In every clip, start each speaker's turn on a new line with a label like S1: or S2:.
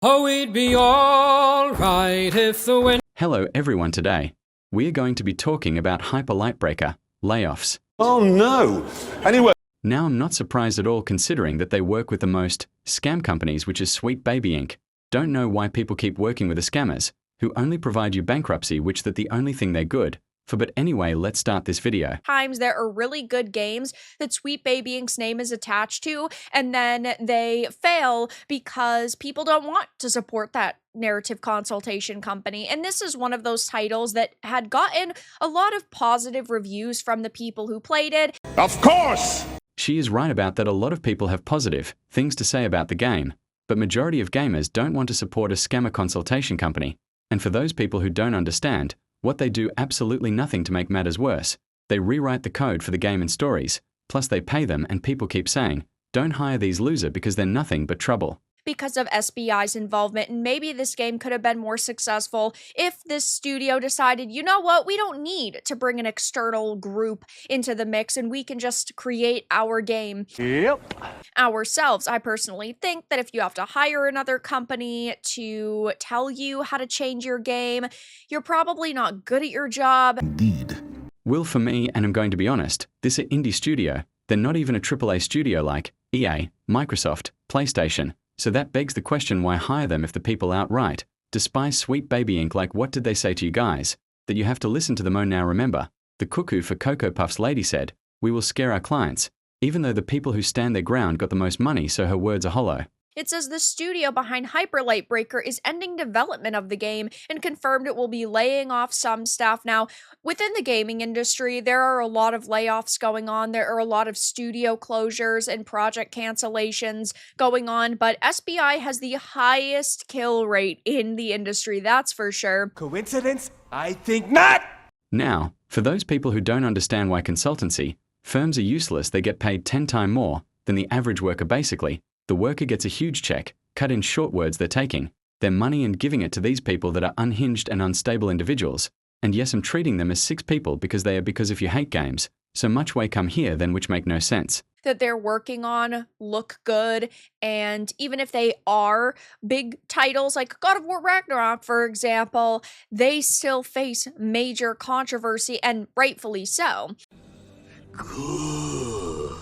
S1: Oh, we'd be alright if the wind...
S2: Hello everyone, today we are going to be talking about Hyper Light Breaker layoffs.
S3: Oh no! Anyway...
S2: Now I'm not surprised at all considering that they work with the most scam companies, which is Sweet Baby Inc. Don't know why people keep working with the scammers, who only provide you bankruptcy, which that the only thing they're good for. But anyway, let's start this video.
S4: Times there are really good games that Sweet Baby Inc.'s name is attached to, and then they fail because people don't want to support that narrative consultation company. And this is one of those titles that had gotten a lot of positive reviews from the people who played it.
S3: Of course!
S2: She is right about that. A lot of people have positive things to say about the game, but majority of gamers don't want to support a scammer consultation company. And for those people who don't understand, what they do absolutely nothing to make matters worse. They rewrite the code for the game and stories, plus they pay them, and people keep saying, don't hire these losers because they're nothing but trouble.
S4: Because of SBI's involvement, and maybe this game could have been more successful if this studio decided, you know what, we don't need to bring an external group into the mix and we can just create our game ourselves. I personally think that if you have to hire another company to tell you how to change your game, you're probably not good at your job.
S3: Indeed.
S2: Well, for me, and I'm going to be honest, this is indie studio. They're not even a AAA studio like EA, Microsoft, PlayStation. So that begs the question, why hire them if the people outright despise Sweet Baby Inc.? Like, what did they say to you guys? That you have to listen to them? Oh, now remember, the cuckoo for Cocoa Puffs lady said, we will scare our clients, even though the people who stand their ground got the most money, so her words are hollow.
S4: It says the studio behind Hyper Light Breaker is ending development of the game and confirmed it will be laying off some staff. Now, within the gaming industry, there are a lot of layoffs going on. There are a lot of studio closures and project cancellations going on, but SBI has the highest kill rate in the industry, that's for sure.
S3: Coincidence? I think not!
S2: Now, for those people who don't understand why consultancy firms are useless, they get paid 10 times more than the average worker. Basically, the worker gets a huge check, cut in short words, they're taking their money and giving it to these people that are unhinged and unstable individuals. And yes, I'm treating them as sick people because if you hate games, so much way come here then, which make no sense.
S4: That they're working on look good, and even if they are big titles like God of War Ragnarok, for example, they still face major controversy, and rightfully so.
S3: Good.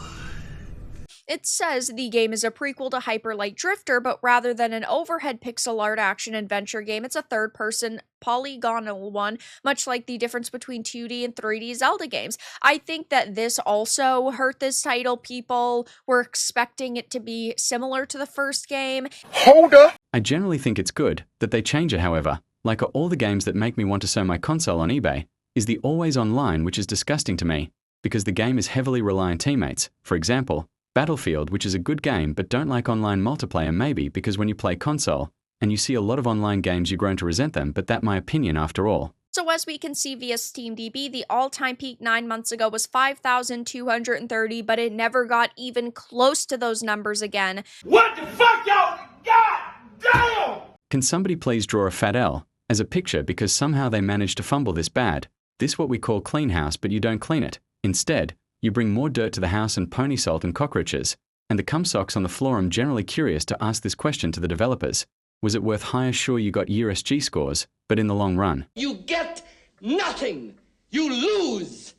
S4: It says the game is a prequel to Hyper Light Drifter, but rather than an overhead pixel art action adventure game, it's a third-person polygonal one, much like the difference between 2D and 3D Zelda games. I think that this also hurt this title. People were expecting it to be similar to the first game.
S3: Hold up!
S2: I generally think it's good that they change it, however. Like all the games that make me want to sell my console on eBay is the always online, which is disgusting to me, because the game is heavily reliant teammates. For example, Battlefield, which is a good game but don't like online multiplayer, maybe because when you play console and you see a lot of online games, you've grown to resent them, but that's my opinion after all.
S4: So as we can see via SteamDB, the all-time peak 9 months ago was 5,230, but it never got even close to those numbers again.
S3: What the fuck, y'all? God damn!
S2: Can somebody please draw a fat L as a picture, because somehow they managed to fumble this bad? This what we call clean house, but you don't clean it. Instead, you bring more dirt to the house and pony salt and cockroaches, and the cum socks on the floor. I'm generally curious to ask this question to the developers. Was it worth hire? Sure, you got USG scores, but in the long run,
S5: You get nothing. You lose.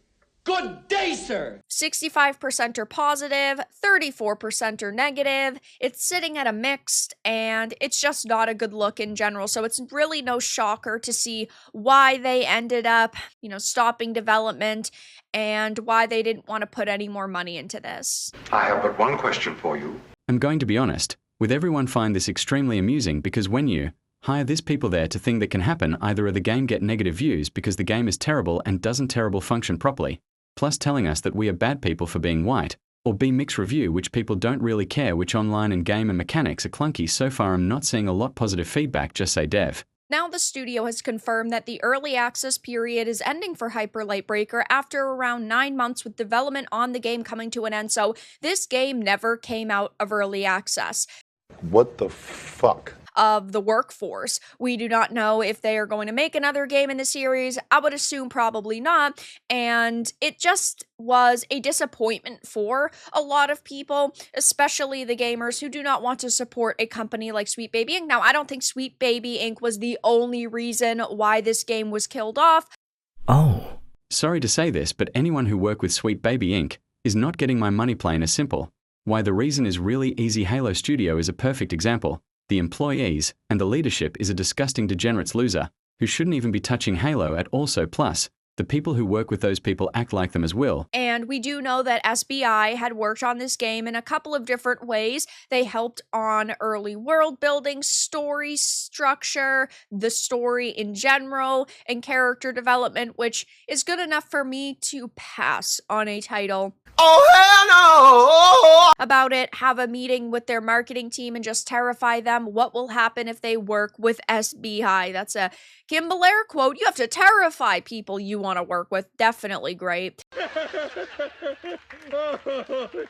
S5: Good day, sir.
S4: 65% are positive, 34% are negative. It's sitting at a mixed, and it's just not a good look in general. So it's really no shocker to see why they ended up, stopping development and why they didn't want to put any more money into this.
S6: I have but one question for you.
S2: I'm going to be honest with everyone, find this extremely amusing, because when you hire these people there, to think that can happen, either the game get negative views because the game is terrible and doesn't function properly, plus telling us that we are bad people for being white, or B, mixed review, which people don't really care, which online and game and mechanics are clunky. So far I'm not seeing a lot positive feedback, just say dev.
S4: Now the studio has confirmed that the early access period is ending for Hyper Light Breaker after around 9 months, with development on the game coming to an end. So this game never came out of early access.
S3: What the fuck?
S4: of the workforce. We do not know if they are going to make another game in the series. I would assume probably not. And it just was a disappointment for a lot of people, especially the gamers who do not want to support a company like Sweet Baby Inc. Now, I don't think Sweet Baby Inc. was the only reason why this game was killed off.
S7: Oh.
S2: Sorry to say this, but anyone who worked with Sweet Baby Inc. is not getting my money plain as simple. Why the reason is really easy. Halo Studio is a perfect example. The employees and the leadership is a disgusting degenerates loser who shouldn't even be touching Halo at all. So plus, the people who work with those people act like them as well.
S4: And we do know that SBI had worked on this game in a couple of different ways. They helped on early world building, story structure, the story in general, and character development, which is good enough for me to pass on a title about it, have a meeting with their marketing team and just terrify them what will happen if they work with SBI. That's a Kim Belair quote. You have to terrify people you want to work with. Definitely great.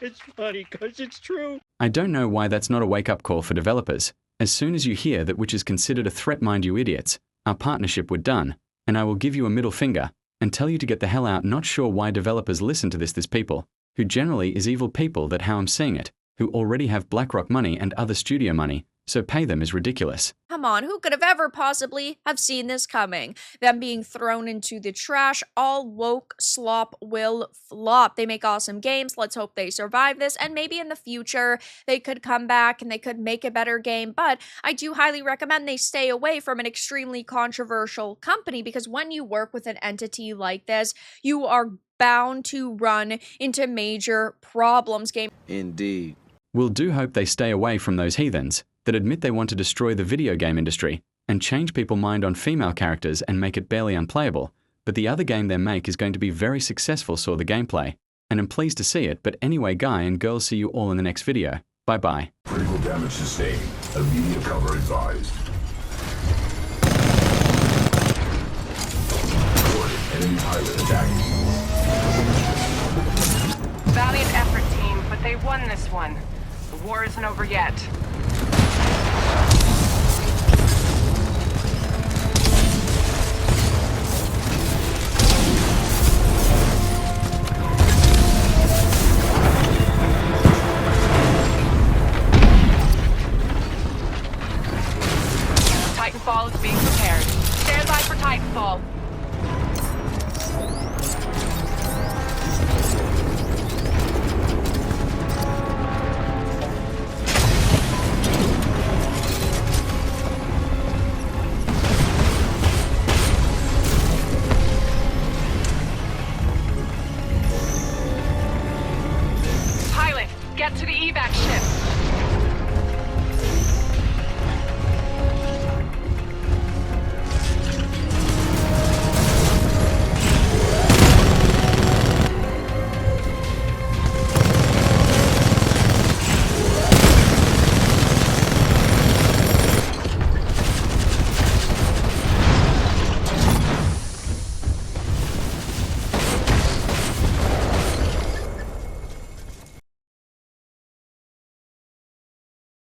S3: It's funny because it's true.
S2: I don't know why that's not a wake-up call for developers. As soon as you hear that which is considered a threat, mind you idiots, our partnership we're done, and I will give you a middle finger and tell you to get the hell out. Not sure why developers listen to this people, who generally is evil people that how I'm seeing it, who already have BlackRock money and other studio money, so pay them is ridiculous.
S4: Come on, who could have ever possibly have seen this coming? Them being thrown into the trash, all woke slop will flop. They make awesome games. Let's hope they survive this, and maybe in the future they could come back and they could make a better game. But I do highly recommend they stay away from an extremely controversial company, because when you work with an entity like this, you are bound to run into major problems.
S7: Indeed.
S2: We'll do hope they stay away from those heathens that admit they want to destroy the video game industry and change people's mind on female characters and make it barely unplayable. But the other game they make is going to be very successful, saw the gameplay, and I'm pleased to see it. But anyway, guy and girls, see you all in the next video. Bye-bye.
S8: Critical damage sustained. Immediate cover advised. Reported enemy pilot attacking.
S9: Valiant effort, team, but they won this one. The war isn't over yet. Titanfall is being prepared. Stand by for Titanfall.